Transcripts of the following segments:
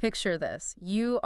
Picture this. You're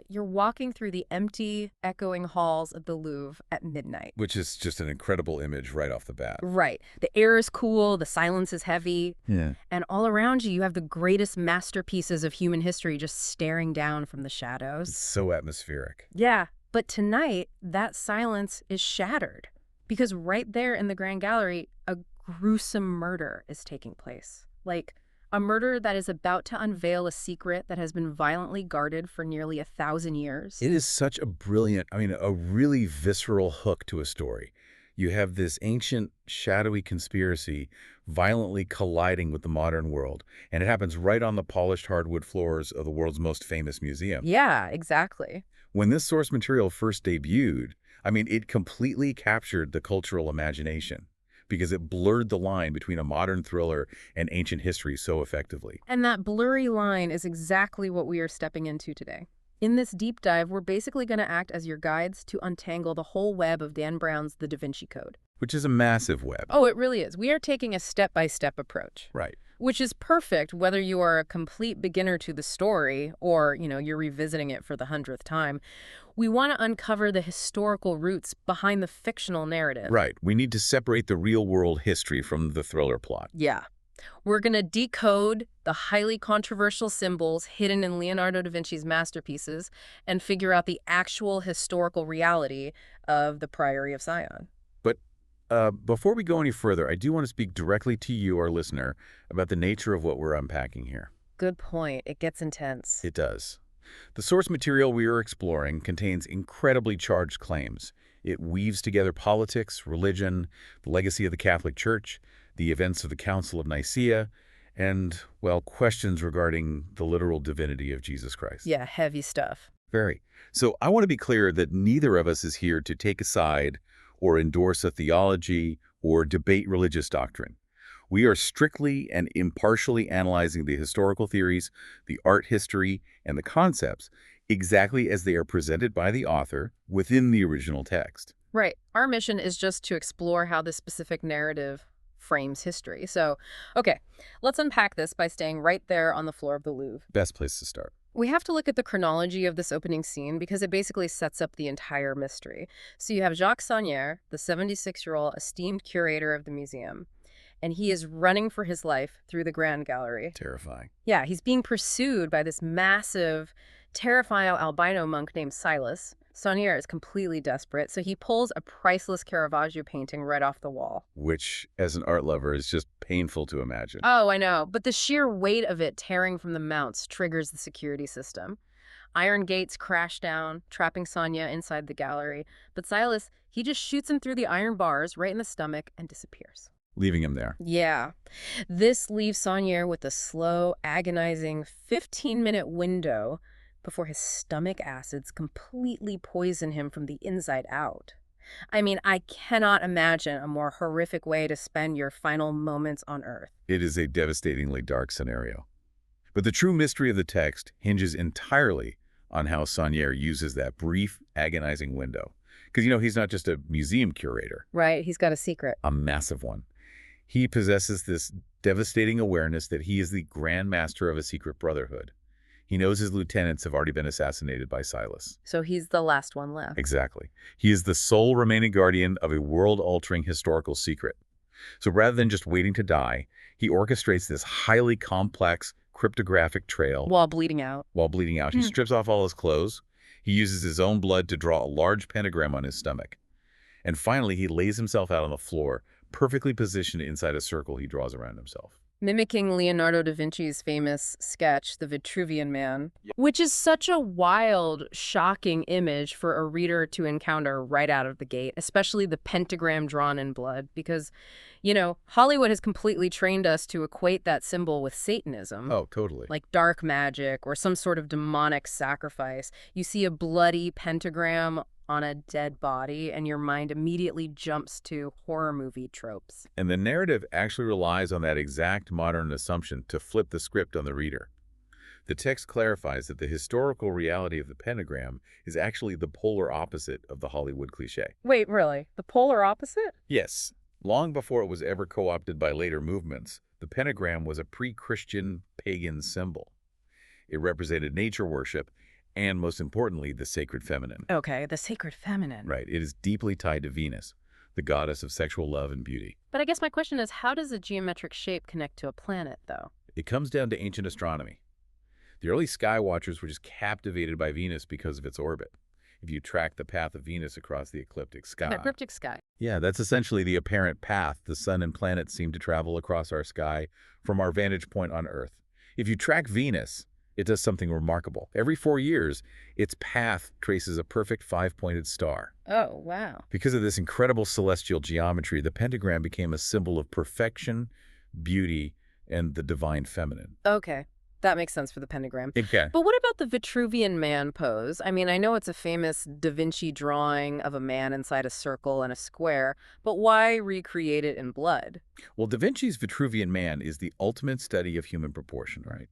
walking through the empty, echoing halls of the Louvre at midnight. Which is just an incredible image right off the bat. Right. The air is cool, the silence is heavy, Yeah. and all around you have the greatest masterpieces of human history just staring down from the shadows. It's so atmospheric. Yeah, but tonight, that silence is shattered. Because right there in the Grand Gallery, a gruesome murder is taking place. Like, a murder that is about to unveil a secret that has been violently guarded for nearly 1,000 years. It is such a brilliant, a really visceral hook to a story. You have this ancient, shadowy conspiracy violently colliding with the modern world, and it happens right on the polished hardwood floors of the world's most famous museum. Yeah, exactly. When this source material first debuted, it completely captured the cultural imagination because it blurred the line between a modern thriller and ancient history so effectively. And that blurry line is exactly what we are stepping into today. In this deep dive, we're basically going to act as your guides to untangle the whole web of Dan Brown's The Da Vinci Code. Which is a massive web. Oh, it really is. We are taking a step-by-step approach. Right. Which is perfect whether you are a complete beginner to the story or, you're revisiting it for the 100th time. We want to uncover the historical roots behind the fictional narrative. Right. We need to separate the real-world history from the thriller plot. Yeah. We're going to decode the highly controversial symbols hidden in Leonardo da Vinci's masterpieces and figure out the actual historical reality of the Priory of Sion. But before we go any further, I do want to speak directly to you, our listener, about the nature of what we're unpacking here. Good point. It gets intense. It does. The source material we are exploring contains incredibly charged claims. It weaves together politics, religion, the legacy of the Catholic Church, the events of the Council of Nicaea, and, questions regarding the literal divinity of Jesus Christ. Yeah, heavy stuff. Very. So I want to be clear that neither of us is here to take a side or endorse a theology or debate religious doctrine. We are strictly and impartially analyzing the historical theories, the art history, and the concepts exactly as they are presented by the author within the original text. Right. Our mission is just to explore how this specific narrative frames history. So, okay, let's unpack this by staying right there on the floor of the Louvre. Best place to start. We have to look at the chronology of this opening scene because it basically sets up the entire mystery. So you have Jacques Sauniere, the 76-year-old esteemed curator of the museum, and he is running for his life through the Grand Gallery. Terrifying. Yeah, he's being pursued by this massive, terrifying albino monk named Chalice. Sauniere is completely desperate, so he pulls a priceless Caravaggio painting right off the wall. Which, as an art lover, is just painful to imagine. Oh, I know, but the sheer weight of it tearing from the mounts triggers the security system. Iron gates crash down, trapping Sauniere inside the gallery, but Chalice, he just shoots him through the iron bars right in the stomach and disappears. Leaving him there. Yeah. This leaves Sauniere with a slow, agonizing 15-minute window before his stomach acids completely poison him from the inside out. I cannot imagine a more horrific way to spend your final moments on Earth. It is a devastatingly dark scenario. But the true mystery of the text hinges entirely on how Sauniere uses that brief, agonizing window. Because, he's not just a museum curator. Right, he's got a secret. A massive one. He possesses this devastating awareness that he is the Grand Master of a secret brotherhood. He knows his lieutenants have already been assassinated by Chalice. So he's the last one left. Exactly. He is the sole remaining guardian of a world-altering historical secret. So rather than just waiting to die, he orchestrates this highly complex cryptographic trail. While bleeding out. He strips off all his clothes. He uses his own blood to draw a large pentagram on his stomach. And finally, he lays himself out on the floor, perfectly positioned inside a circle he draws around himself. Mimicking Leonardo da Vinci's famous sketch, The Vitruvian Man, which is such a wild, shocking image for a reader to encounter right out of the gate, especially the pentagram drawn in blood, because, Hollywood has completely trained us to equate that symbol with Satanism. Oh, totally. Like dark magic or some sort of demonic sacrifice. You see a bloody pentagram on a dead body, and your mind immediately jumps to horror movie tropes. And the narrative actually relies on that exact modern assumption to flip the script on the reader. The text clarifies that the historical reality of the pentagram is actually the polar opposite of the Hollywood cliché. Wait, really? The polar opposite? Yes. Long before it was ever co-opted by later movements, the pentagram was a pre-Christian pagan symbol. It represented nature worship and, most importantly, the sacred feminine. Okay, the sacred feminine. Right. It is deeply tied to Venus, the goddess of sexual love and beauty. But I guess my question is, how does a geometric shape connect to a planet, though? It comes down to ancient astronomy. The early sky watchers were just captivated by Venus because of its orbit. If you track the path of Venus across the ecliptic sky. The ecliptic sky. Yeah, that's essentially the apparent path the sun and planets seem to travel across our sky from our vantage point on Earth. If you track Venus, it does something remarkable. Every 4 years, its path traces a perfect 5-pointed star. Oh, wow. Because of this incredible celestial geometry, the pentagram became a symbol of perfection, beauty, and the divine feminine. Okay. That makes sense for the pentagram. Okay. But what about the Vitruvian man pose? I mean, I know it's a famous Da Vinci drawing of a man inside a circle and a square, but why recreate it in blood? Well, Da Vinci's Vitruvian Man is the ultimate study of human proportion, right?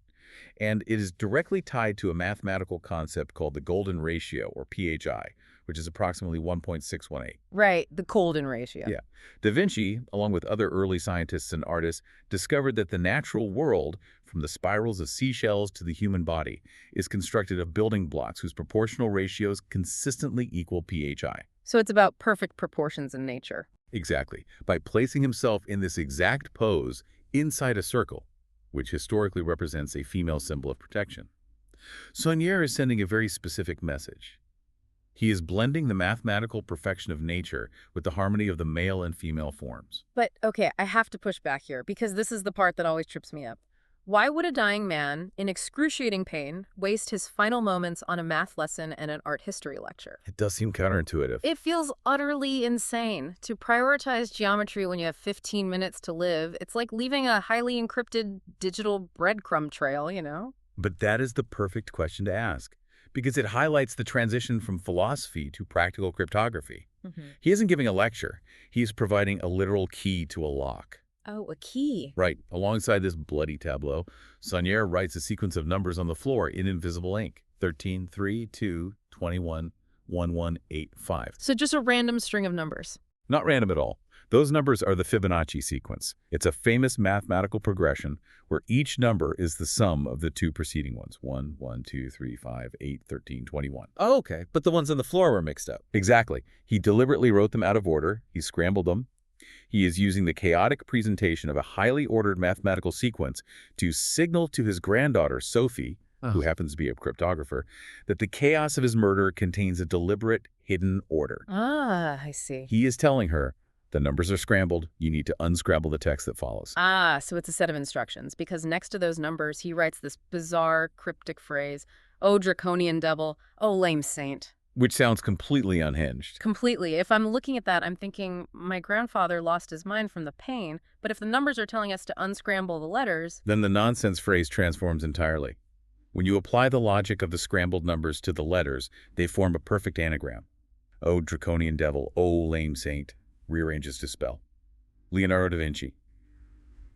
And it is directly tied to a mathematical concept called the golden ratio, or PHI, which is approximately 1.618. Right, the Golden ratio. Yeah. Da Vinci, along with other early scientists and artists, discovered that the natural world, from the spirals of seashells to the human body, is constructed of building blocks whose proportional ratios consistently equal PHI. So it's about perfect proportions in nature. Exactly. By placing himself in this exact pose inside a circle, which historically represents a female symbol of protection, Sauniere is sending a very specific message. He is blending the mathematical perfection of nature with the harmony of the male and female forms. But, okay, I have to push back here, because this is the part that always trips me up. Why would a dying man, in excruciating pain, waste his final moments on a math lesson and an art history lecture? It does seem counterintuitive. It feels utterly insane. To prioritize geometry when you have 15 minutes to live, it's like leaving a highly encrypted digital breadcrumb trail, you know? But that is the perfect question to ask, because it highlights the transition from philosophy to practical cryptography. He isn't giving a lecture. He's providing a literal key to a lock. Oh, a key. Right. Alongside this bloody tableau, Sauniere writes a sequence of numbers on the floor in invisible ink. 13, 3, 2, 21, 1, 1, 8, 5. So just a random string of numbers. Not random at all. Those numbers are the Fibonacci sequence. It's a famous mathematical progression where each number is the sum of the two preceding ones. 1, 1, 2, 3, 5, 8, 13, 21. Oh, okay. But the ones on the floor were mixed up. Exactly. He deliberately wrote them out of order. He scrambled them. He is using the chaotic presentation of a highly ordered mathematical sequence to signal to his granddaughter, Sophie, who happens to be a cryptographer, that the chaos of his murder contains a deliberate, hidden order. Ah, I see. He is telling her, the numbers are scrambled, you need to unscramble the text that follows. Ah, so it's a set of instructions, because next to those numbers, he writes this bizarre, cryptic phrase, "Oh, draconian devil, oh, lame saint." Which sounds completely unhinged. Completely. If I'm looking at that, I'm thinking, my grandfather lost his mind from the pain, but if the numbers are telling us to unscramble the letters... Then the nonsense phrase transforms entirely. When you apply the logic of the scrambled numbers to the letters, they form a perfect anagram. Oh, draconian devil, oh, lame saint, rearranges to spell. Leonardo da Vinci.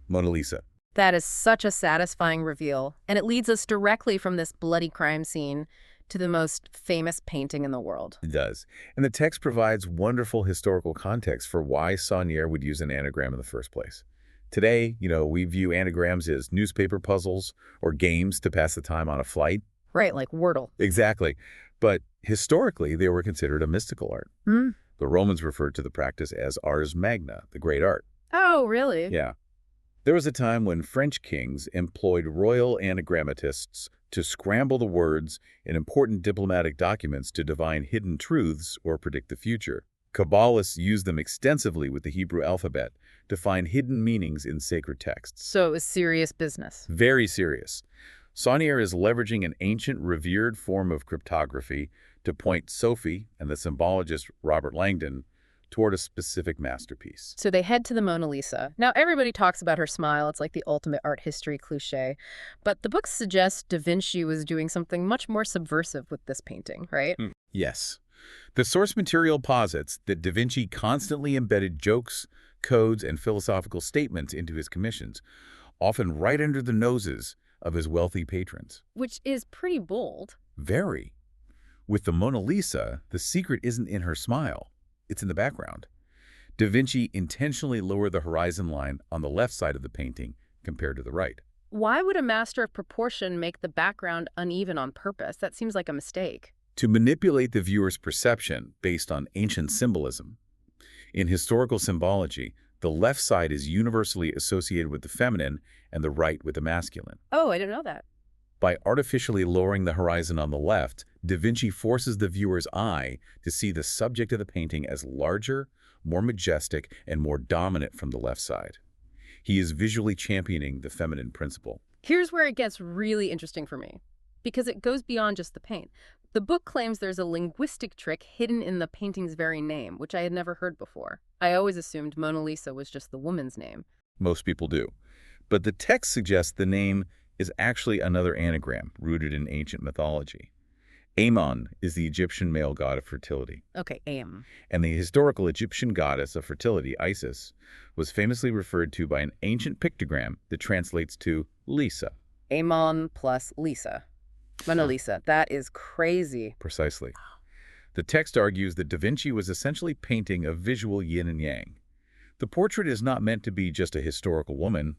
Mona Lisa. That is such a satisfying reveal, and it leads us directly from this bloody crime scene to the most famous painting in the world. It does. And the text provides wonderful historical context for why Sauniere would use an anagram in the first place. Today, we view anagrams as newspaper puzzles or games to pass the time on a flight. Right, like Wordle. Exactly. But historically, they were considered a mystical art. The Romans referred to the practice as ars magna, the great art. Oh, really? Yeah. There was a time when French kings employed royal anagrammatists to scramble the words in important diplomatic documents to divine hidden truths or predict the future. Kabbalists used them extensively with the Hebrew alphabet to find hidden meanings in sacred texts. So it was serious business. Very serious. Sauniere is leveraging an ancient, revered form of cryptography to point Sophie and the symbologist Robert Langdon toward a specific masterpiece. So they head to the Mona Lisa. Now, everybody talks about her smile. It's like the ultimate art history cliche. But the book suggests Da Vinci was doing something much more subversive with this painting, right? Yes. The source material posits that Da Vinci constantly embedded jokes, codes, and philosophical statements into his commissions, often right under the noses of his wealthy patrons. Which is pretty bold. Very. With the Mona Lisa, the secret isn't in her smile. It's in the background. Da Vinci intentionally lowered the horizon line on the left side of the painting compared to the right. why would a master of proportion make the background uneven on purpose? That seems like a mistake. To manipulate the viewer's perception based on ancient symbolism. In historical symbology, the left side is universally associated with the feminine and the right with the masculine. Oh, I didn't know that. By artificially lowering the horizon on the left, Da Vinci forces the viewer's eye to see the subject of the painting as larger, more majestic, and more dominant from the left side. He is visually championing the feminine principle. Here's where it gets really interesting for me, because it goes beyond just the paint. The book claims there's a linguistic trick hidden in the painting's very name, which I had never heard before. I always assumed Mona Lisa was just the woman's name. Most people do. But the text suggests the name is actually another anagram rooted in ancient mythology. Amon is the Egyptian male god of fertility. Okay, Am. And the historical Egyptian goddess of fertility, Isis, was famously referred to by an ancient pictogram that translates to Lisa. Amon plus Lisa. Mona Lisa. That is crazy. Precisely. The text argues that Da Vinci was essentially painting a visual yin and yang. The portrait is not meant to be just a historical woman.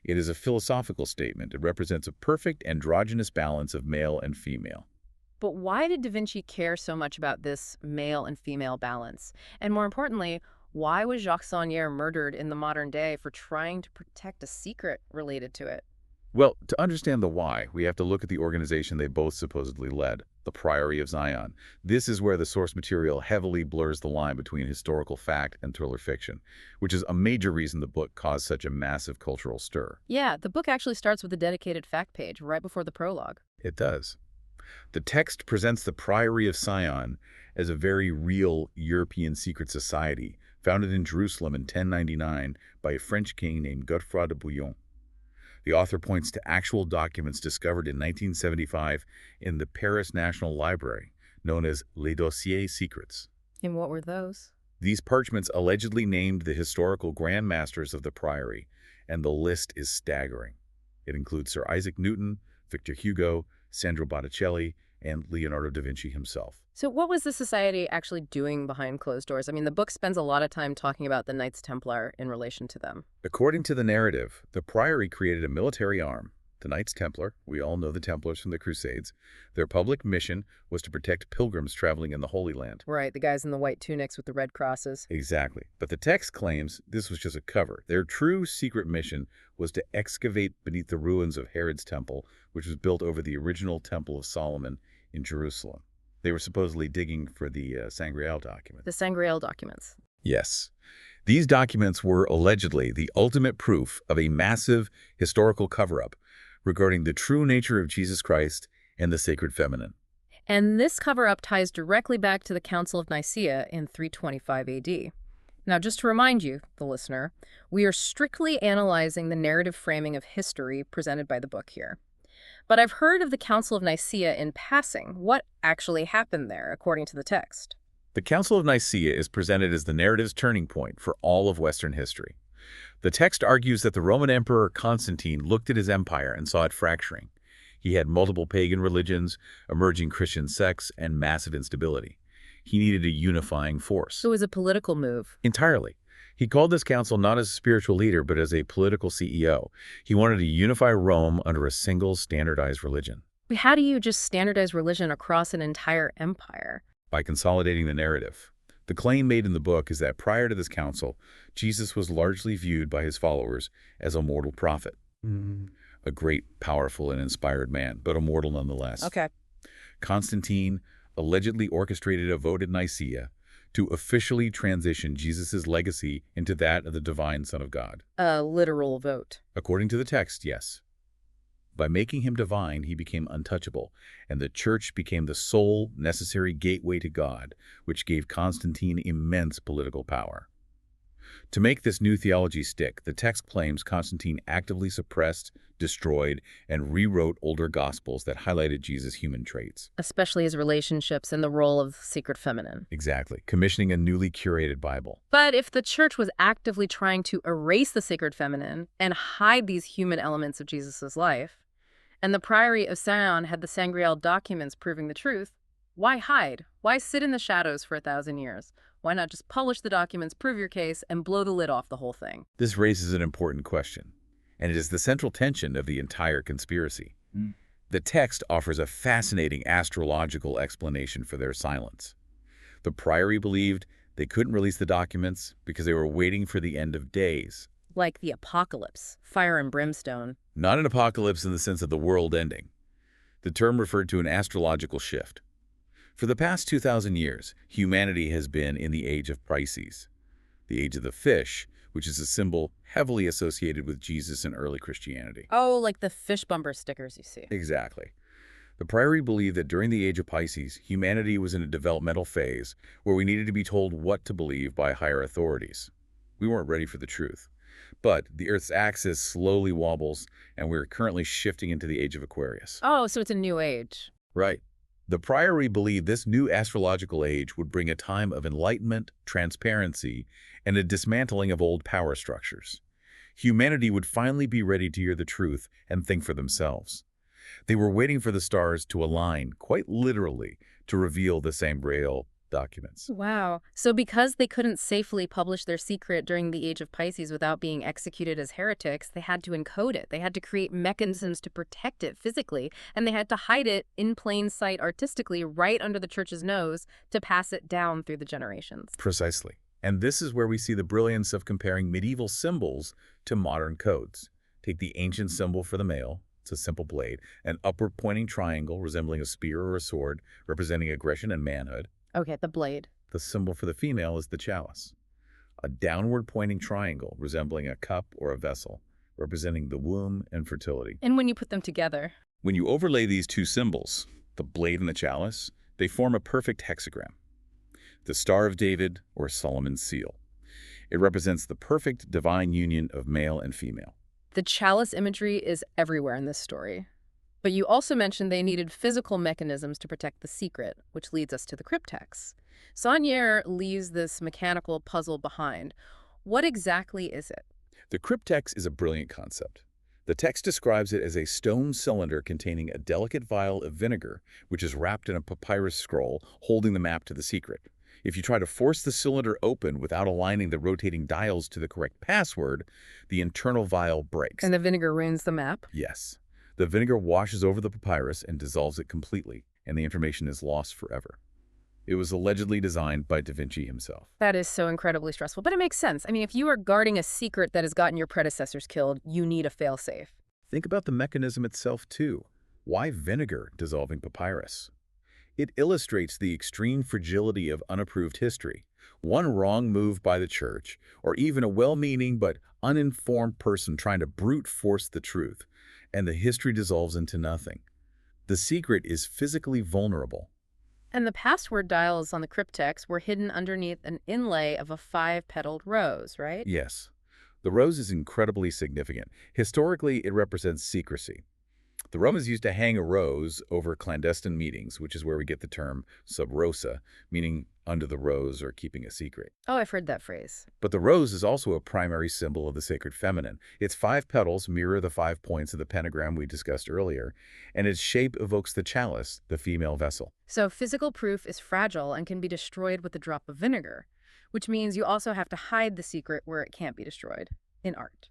It is a philosophical statement. It represents a perfect androgynous balance of male and female. But why did Da Vinci care so much about this male and female balance? And more importantly, why was Jacques Sauniere murdered in the modern day for trying to protect a secret related to it? Well, to understand the why, we have to look at the organization they both supposedly led, the Priory of Sion. This is where the source material heavily blurs the line between historical fact and thriller fiction, which is a major reason the book caused such a massive cultural stir. Yeah, the book actually starts with a dedicated fact page right before the prologue. It does. The text presents the Priory of Sion as a very real European secret society founded in Jerusalem in 1099 by a French king named Godefroy de Bouillon. The author points to actual documents discovered in 1975 in the Paris National Library, known as Les Dossiers Secrets. And what were those? These parchments allegedly named the historical Grand Masters of the Priory, and the list is staggering. It includes Sir Isaac Newton, Victor Hugo, Sandro Botticelli, and Leonardo da Vinci himself. So what was the society actually doing behind closed doors? I mean, the book spends a lot of time talking about the Knights Templar in relation to them. According to the narrative, the Priory created a military arm, the Knights Templar. We all know the Templars from the Crusades. Their public mission was to protect pilgrims traveling in the Holy Land. Right, the guys in the white tunics with the red crosses. Exactly. But the text claims this was just a cover. Their true secret mission was to excavate beneath the ruins of Herod's temple, which was built over the original Temple of Solomon in Jerusalem. They were supposedly digging for the Grail documents. The Grail documents. Yes. These documents were allegedly the ultimate proof of a massive historical cover-up regarding the true nature of Jesus Christ and the sacred feminine. And this cover-up ties directly back to the Council of Nicaea in 325 AD. Now, just to remind you, the listener, we are strictly analyzing the narrative framing of history presented by the book here. But I've heard of the Council of Nicaea in passing. What actually happened there, according to the text? The Council of Nicaea is presented as the narrative's turning point for all of Western history. The text argues that the Roman Emperor Constantine looked at his empire and saw it fracturing. He had multiple pagan religions, emerging Christian sects, and massive instability. He needed a unifying force. It was a political move. Entirely. He called this council not as a spiritual leader, but as a political CEO. He wanted to unify Rome under a single standardized religion. How do you just standardize religion across an entire empire? By consolidating the narrative. The claim made in the book is that prior to this council, Jesus was largely viewed by his followers as a mortal prophet. A great, powerful, and inspired man, but immortal nonetheless. Okay. Constantine allegedly orchestrated a vote at Nicaea to officially transition Jesus' legacy into that of the divine Son of God. A literal vote. According to the text, yes. By making him divine, he became untouchable, and the church became the sole necessary gateway to God, which gave Constantine immense political power. To make this new theology stick, the text claims Constantine actively suppressed, destroyed, and rewrote older gospels that highlighted Jesus' human traits. Especially his relationships and the role of the secret feminine. Exactly, commissioning a newly curated Bible. But if the church was actively trying to erase the sacred feminine and hide these human elements of Jesus' life, and the Priory of Sion had the Grail documents proving the truth, why hide? Why sit in the shadows for 1,000 years? Why not just publish the documents, prove your case, and blow the lid off the whole thing? This raises an important question. and it is the central tension of the entire conspiracy. The text offers a fascinating astrological explanation for their silence. The Priory believed they couldn't release the documents because they were waiting for the end of days. Like the apocalypse, fire and brimstone. Not an apocalypse in the sense of the world ending. The term referred to an astrological shift. For the past 2,000 years, humanity has been in the age of Pisces, the age of the fish, which is a symbol heavily associated with Jesus and early Christianity. Oh, like the fish bumper stickers you see. Exactly. The Priory believed that during the age of Pisces, humanity was in a developmental phase where we needed to be told what to believe by higher authorities. We weren't ready for the truth. But the Earth's axis slowly wobbles, and we're currently shifting into the age of Aquarius. Oh, so it's a new age. Right. The Priory believed this new astrological age would bring a time of enlightenment, transparency, and a dismantling of old power structures. Humanity would finally be ready to hear the truth and think for themselves. They were waiting for the stars to align, quite literally, to reveal the same Grail documents. Wow. So because they couldn't safely publish their secret during the age of Pisces without being executed as heretics, they had to encode it. They had to create mechanisms to protect it physically, and they had to hide it in plain sight artistically right under the church's nose to pass it down through the generations. Precisely. And this is where we see the brilliance of comparing medieval symbols to modern codes. Take the ancient symbol for the male. It's a simple blade, an upward-pointing triangle resembling a spear or a sword, representing aggression and manhood. Okay, the blade. The symbol for the female is the chalice, a downward-pointing triangle resembling a cup or a vessel, representing the womb and fertility. And when you put them together? When you overlay these two symbols, the blade and the chalice, they form a perfect hexagram. The Star of David, or Solomon's seal. It represents the perfect divine union of male and female. The chalice imagery is everywhere in this story. But you also mentioned they needed physical mechanisms to protect the secret, which leads us to the Cryptex. Sauniere leaves this mechanical puzzle behind. What exactly is it? The Cryptex is a brilliant concept. The text describes it as a stone cylinder containing a delicate vial of vinegar, which is wrapped in a papyrus scroll holding the map to the secret. If you try to force the cylinder open without aligning the rotating dials to the correct password, the internal vial breaks. And the vinegar ruins the map? Yes. The vinegar washes over the papyrus and dissolves it completely, and the information is lost forever. It was allegedly designed by Da Vinci himself. That is so incredibly stressful, but it makes sense. I mean, if you are guarding a secret that has gotten your predecessors killed, you need a failsafe. Think about the mechanism itself, too. Why vinegar dissolving papyrus? It illustrates the extreme fragility of unapproved history. One wrong move by the church, or even a well-meaning but uninformed person trying to brute force the truth, and the history dissolves into nothing. The secret is physically vulnerable. And the password dials on the Cryptex were hidden underneath an inlay of a 5-petaled rose, right? Yes. The rose is incredibly significant. Historically, it represents secrecy. The Romans used to hang a rose over clandestine meetings, which is where we get the term sub rosa, meaning under the rose or keeping a secret. Oh, I've heard that phrase. But the rose is also a primary symbol of the sacred feminine. Its 5 petals mirror the 5 points of the pentagram we discussed earlier, and its shape evokes the chalice, the female vessel. So physical proof is fragile and can be destroyed with a drop of vinegar, which means you also have to hide the secret where it can't be destroyed, in art.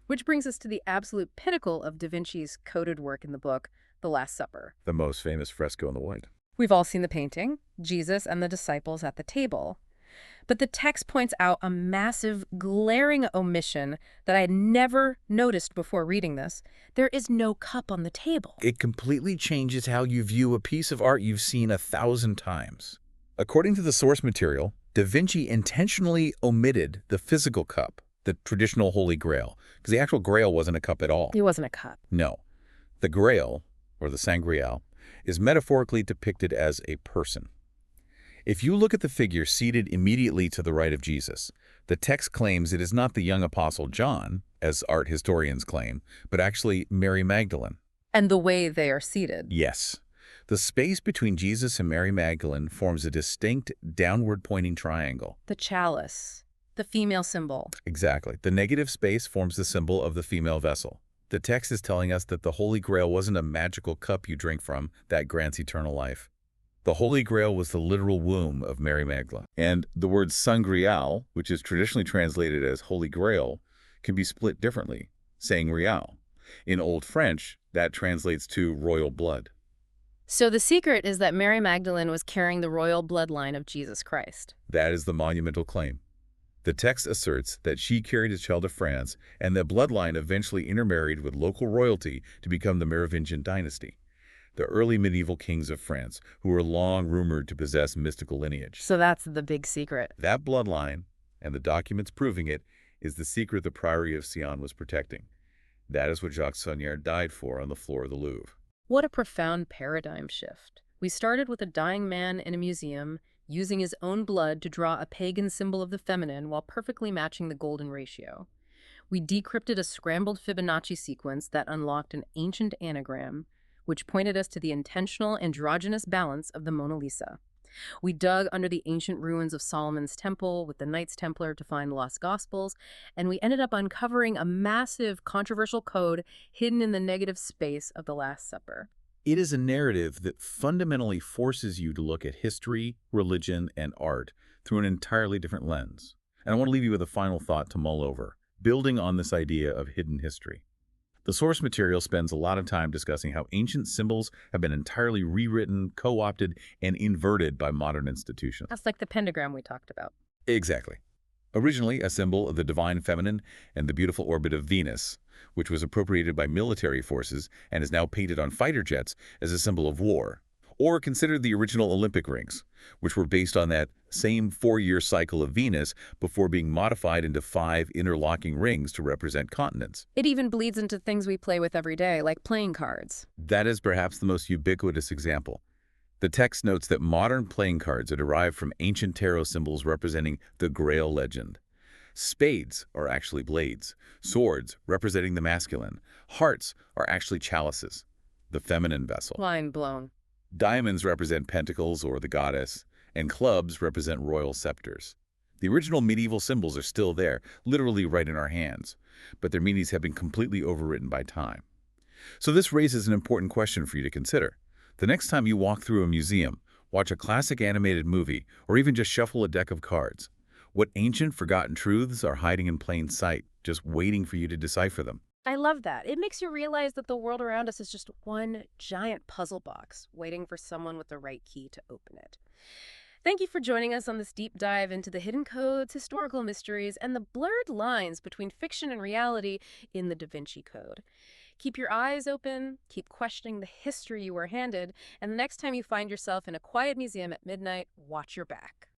Which brings us to the absolute pinnacle of Da Vinci's coded work in the book, The Last Supper. The most famous fresco in the world. We've all seen the painting, Jesus and the disciples at the table. But the text points out a massive, glaring omission that I had never noticed before reading this. There is no cup on the table. It completely changes how you view a piece of art you've seen 1,000 times. According to the source material, Da Vinci intentionally omitted the physical cup, the traditional Holy Grail, because the actual Grail wasn't a cup at all. It wasn't a cup. No. The Grail, or the Sangreal, is metaphorically depicted as a person. If you look at the figure seated immediately to the right of Jesus, the text claims it is not the young apostle John, as art historians claim, but actually Mary Magdalene. And the way they are seated. Yes. The space between Jesus and Mary Magdalene forms a distinct downward-pointing triangle. The chalice. The female symbol. Exactly. The negative space forms the symbol of the female vessel. The text is telling us that the Holy Grail wasn't a magical cup you drink from that grants eternal life. The Holy Grail was the literal womb of Mary Magdalene. And the word Sangreal, which is traditionally translated as Holy Grail, can be split differently. sang Real. In Old French, that translates to royal blood. So the secret is that Mary Magdalene was carrying the royal bloodline of Jesus Christ. That is the monumental claim. The text asserts that she carried his child to France, and that bloodline eventually intermarried with local royalty to become the Merovingian dynasty, the early medieval kings of France, who were long rumored to possess mystical lineage. So that's the big secret. That bloodline, and the documents proving it, is the secret the Priory of Sion was protecting. That is what Jacques Sauniere died for on the floor of the Louvre. What a profound paradigm shift. We started with a dying man in a museum, using his own blood to draw a pagan symbol of the feminine while perfectly matching the golden ratio. We decrypted a scrambled Fibonacci sequence that unlocked an ancient anagram, which pointed us to the intentional androgynous balance of the Mona Lisa. We dug under the ancient ruins of Solomon's temple with the Knights Templar to find lost gospels, and we ended up uncovering a massive, controversial code hidden in the negative space of the Last Supper. It is a narrative that fundamentally forces you to look at history, religion, and art through an entirely different lens. And I want to leave you with a final thought to mull over, building on this idea of hidden history. The source material spends a lot of time discussing how ancient symbols have been entirely rewritten, co-opted, and inverted by modern institutions. That's like the pentagram we talked about. Exactly. Originally a symbol of the divine feminine and the beautiful orbit of Venus, which was appropriated by military forces and is now painted on fighter jets as a symbol of war. Or consider the original Olympic rings, which were based on that same 4-year cycle of Venus before being modified into 5 interlocking rings to represent continents. It even bleeds into things we play with every day, like playing cards. That is perhaps the most ubiquitous example. The text notes that modern playing cards are derived from ancient tarot symbols representing the Grail legend. Spades are actually blades, swords representing the masculine, hearts are actually chalices, the feminine vessel. Mind blown. Diamonds represent pentacles or the goddess, and clubs represent royal scepters. The original medieval symbols are still there, literally right in our hands, but their meanings have been completely overwritten by time. So this raises an important question for you to consider. The next time you walk through a museum, watch a classic animated movie, or even just shuffle a deck of cards, what ancient forgotten truths are hiding in plain sight, just waiting for you to decipher them? I love that. It makes you realize that the world around us is just one giant puzzle box, waiting for someone with the right key to open it. Thank you for joining us on this deep dive into the hidden codes, historical mysteries, and the blurred lines between fiction and reality in the Da Vinci Code. Keep your eyes open, keep questioning the history you were handed, and the next time you find yourself in a quiet museum at midnight, watch your back.